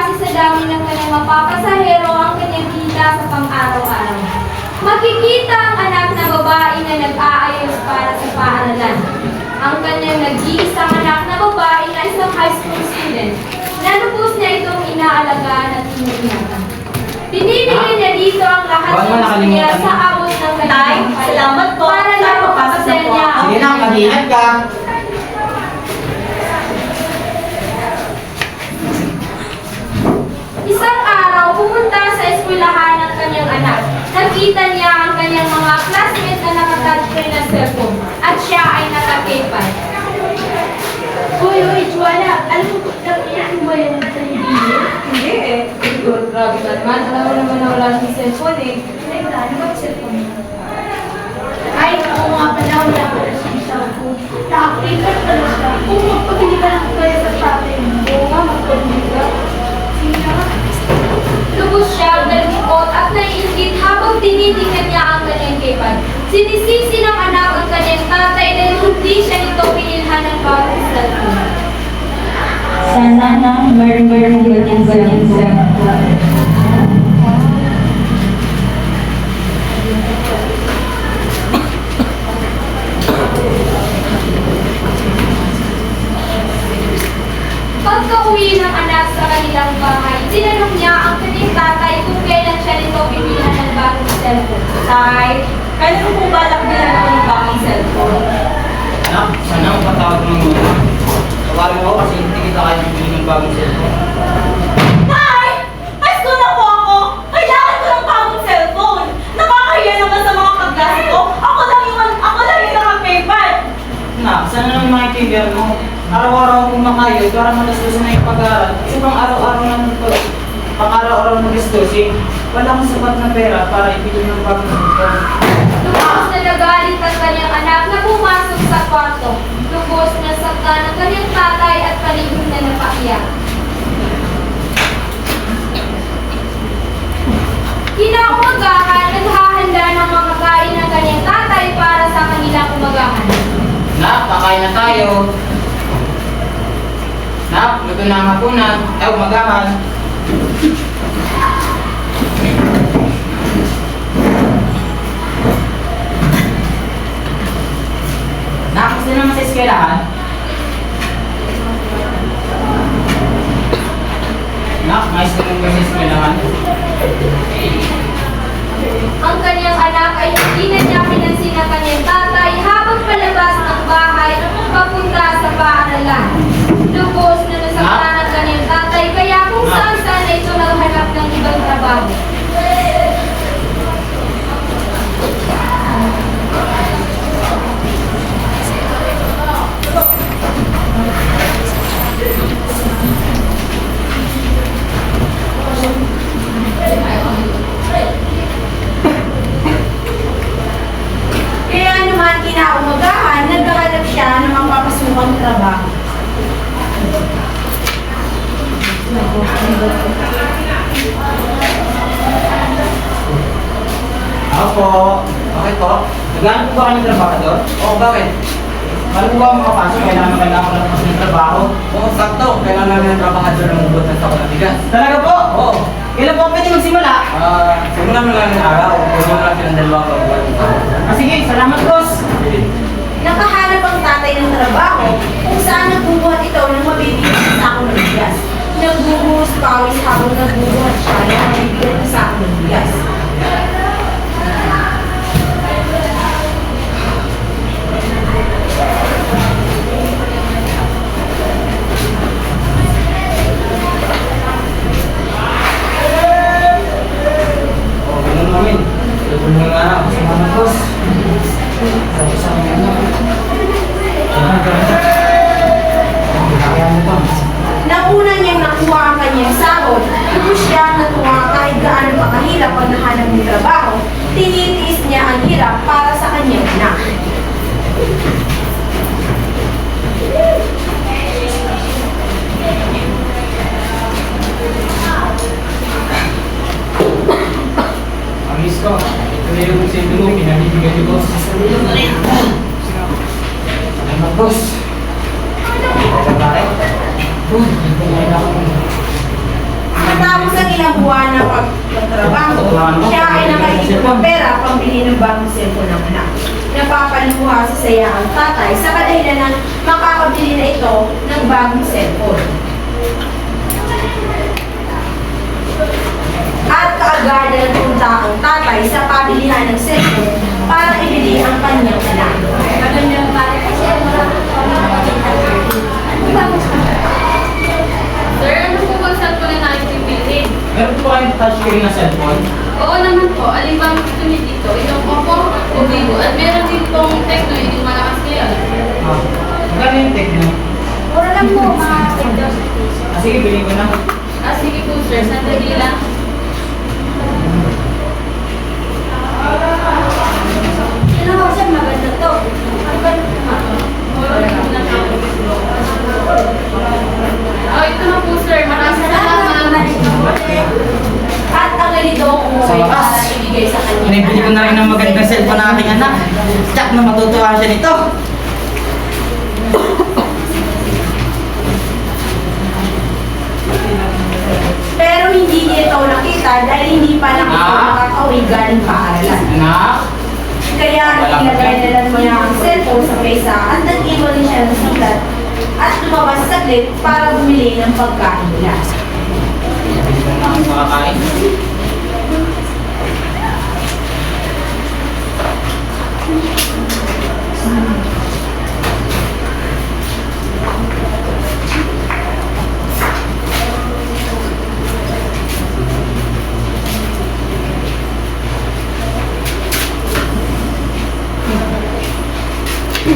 base sa dami ng kanyang mapapasahero ang kanyang kita sa pang-araw-araw. Makikita ang anak na babae na nag-aayos para sa paaralan. Ang kanyang nag-iisang anak na babae na isang high school student. Nanubos niya itong inaalagaan at iniingatan. Binibigay niya dito ang lahat ng niya sa abot ng kanyang salamat po. para lang mapapasaya niya ang Sige na, mag-ingat ka. Isang araw, pumunta sa eskwelahan ng kanyang anak. Nakita niya ang kanyang mga classmates na nakatouchscreen na cellphone at siya ay naka-K5. Uy, Juana, alam mo ba yan sa hindi? Hindi eh. Grabe ka naman. Alam mo naman na wala ng cellphone eh. Teka, ano ba ang cellphone mo? Ay, oo nga pala, wala pala siyang cellphone. Nakakita pala siya. Kung magpabili ka lang kaya sa shopping, oo nga, magpabili ka. Sige na. Lubos siya, nalungkot at naiingit habang tinitingnan niya ang kanyang K5. Sinisisi ng anak ang kanyang tatay dahil hindi siya nito pinilhan ng bagong cellphone. Sana na meron ganyan sa Pagka-uwi ng anak sa kanilang bahay, tinanong niya ang kanyang tatay kung kailan siya nito pipilihan ng bagong cellphone. Tay, kailan mo po balak bilang ako ng bagong cellphone? Anak, sana ang patawag mo muna. Tawarin mo ako kasi hindi kita kaya bibili ng bagong cellphone. Tay! High school na po ako! Kailangan ko ng bagong cellphone! Nakakahiya naman sa mga kaklase ko! Ako lang yung naka-paper! Anak, sana naman maintindihan mo. Araw-araw akong makayod para malastusin na yung pag-aaral. Kasi pang araw-araw naman po. Pang araw-araw magastusin. Wala akong sapat na pera para ibili ng bagong cellphone. Lubos na nagalit ang kanyang anak na pumasok sa kwarto. Lubos na sakta ng kanyang tatay at palihim na napaiyak. Kinaumagahan, naghahanda ng mga kain ng kanyang tatay para sa kanilang umagahan. Nak, kakain na tayo. Nak, luto na ang hapunan. Umagahan. Nak, gusto naman sa eskwelahan? Nak, mais ko naman sa eskwelahan. Ang kanyang anak ay hindi na niya pinansin ang kanyang tatay habang palabas ng bahay papunta sa paaralan. Lubos na nasakta ng kanyang tatay kaya kung saan-saan na ito naghanap ng ibang trabaho. Kaya naman kinaumagahan, naghahanap siya ng mapapasukang trabaho. Ako po. Bakit po? Naghanap po ba kayo ng trabaho doon? Oo, bakit? Mahal po ba ang makapasok? Kailangan ako lang ng trabaho. Oo, sakto. Kailangan namin ng trabaho doon ng ubot ng sako ng bigas. Talaga po? Oo. Kailan po pwede magsimula? Simula mo lang ng araw. Simula mo lang silang dalawang kabuhan. Sige, salamat boss. Nakahanap ang tatay ng trabaho kung saan nagbubuhat ito ng mabibigyan ng sako ng bigas. Nagbubuhos pawis habang nagbubuhat siya ng mabibigyan ng sako ng bigas. Ganun namin. Tulungan nga ako. Salamat boss. Sabi sa akin ano. Kaya mo to. Nauna niyang nakuha ang kanyang sahod, lubos siyang natuwa kahit gaano pa kahirap ang nahanap ng trabaho, tinitiis niya ang hirap para sa kanyang anak. Amis ko. Ito na yung sendo mo. Pinabibigyan ni boss. Salamat boss. Salamat tayo. Ito na ako. Matapos ang ilang buwan na pagtatrabaho, siya ay nakaisip ng pera pambili ng bagong cellphone ng anak. Napapaluha sa saya ang tatay sa kadahilan ng makakabili na ito ng bagong cellphone. At kaagad na nagpunta ang tatay sa pabilihan ng cellphone para ibili ang kanyang anak. Magandang pare kasi wala Sir, ano po bang cellphone na natin pipili? Meron po kayong touchscreen na cellphone? Oo naman po, alin ba ang gusto niyo dito? Itong Oppo o Vivo? At meron din pong Tecno, yung malakas ngayon. Magkano yung Tecno? Mura lang po, mga 10,000 pesos. Sige, bilhin ko na. Sige po sir, sandali lang. Ano ko sir, maganda to. Ang ganda ito na po sir, maraming salamat. At ang ganito ang umuwi para ibigay sa kanya. Pinibili ko na rin ng magandang cellphone ng aking anak. Tsak na matutuwa siya nito. Pero hindi niya ito nakita dahil hindi pa lang ito nakakauwi galing paaralan. Anak? Kaya ilagay na lang niya ang cellphone sa mesa at nag-iwan din siya ng sulat at lumabas saglit para bumili ng pagkain nila. Hindi ko na akong makakain.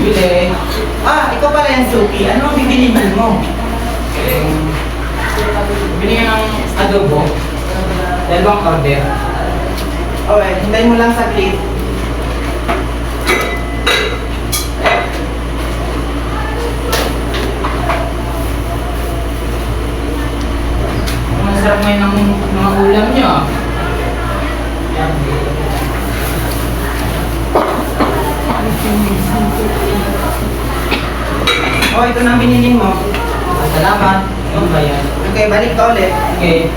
Bili. Ikaw pala yung Suki. Ano ang bibilihin mo? Bili ka ng adobo. Dalawang order. Okay, hintayin mo lang saglit. Masarap ngayon ang mga ulam niyo. Ito na ang binili mo. Salamat. Yung ba yan? Okay, balik ka ulit. Okay.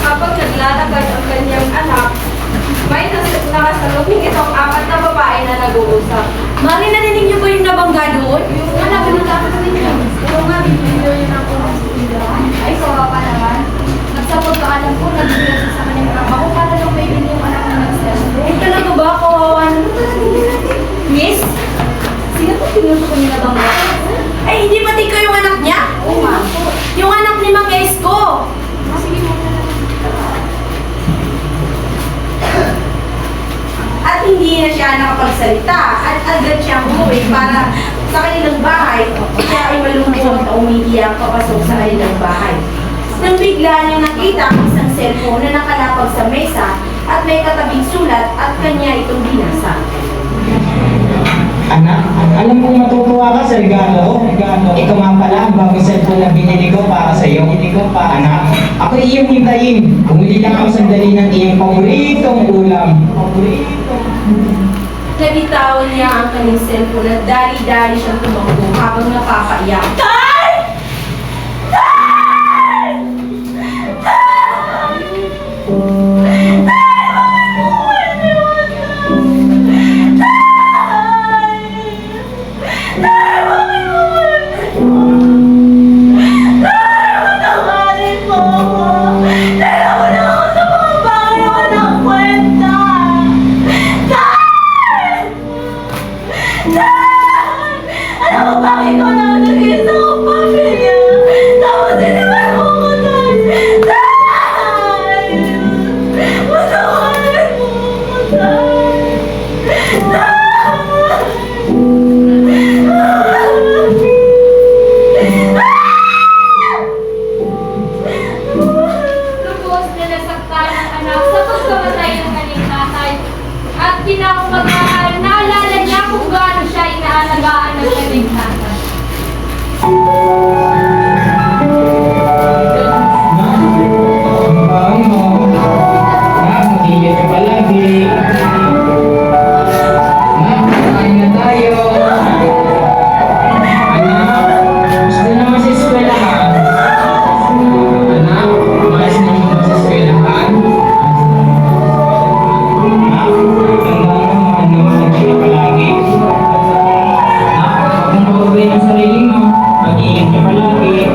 Habang naglalakad ang kanyang anak, may nakasalubing itong apat na babae na nag-uusap. Mami, narinig niyo ba yung nabangga doon? Yung anak, pinagkakot ko ninyo. Oo nga, bibigyo yun ako ng Ay, kawa pa naman. Nagsapot ka alam ko, nag-iwas sa kanyang trabaho para lang may bin yung anak na nag-cellphone. Ay, talaga ba? Kawawa naman talaga natin. Miss? Sino po pinuto ko nila bangga? Ay, hindi pati ko yung anak niya? Oo nga. Yung anak ni Mang Esko. Sige mo na lang. At hindi na siya nakapagsalita at agad siyang umuwi para sa kanilang bahay. Siya ay malungkot na umiiyak papasok sa kanilang bahay. Nang bigla niyang nakita ang isang cellphone na nakalapag sa mesa at may katabing sulat at kanya itong binasa. Anak, alam kong matutuwa ka sa regalo ko. Ito nga pala ang bagong cellphone na binili ko para sa iyo. Anak, ako iyong hintayin. Bumili lang ako sandali ng iyong paboritong ulam. Nabitawan niya ang kanyang cellphone at dali-dali siyang tumakbo habang napapaiyak. Tay! Tay! Tay! Ano ba bakit ko na nag-isa ko Ang baon mo. Mag-ingat ka palagi. Kain na tayo. Anak, gusto naman sa eskwelahan. Anak, maayos naman ba sa eskwelahan? Anak, tandaan mo, mag-ingat ka palagi. Anak, huwag mong pababayin ang sarili mo. Mag-ingat ka palagi.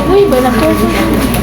Uy, balak ko.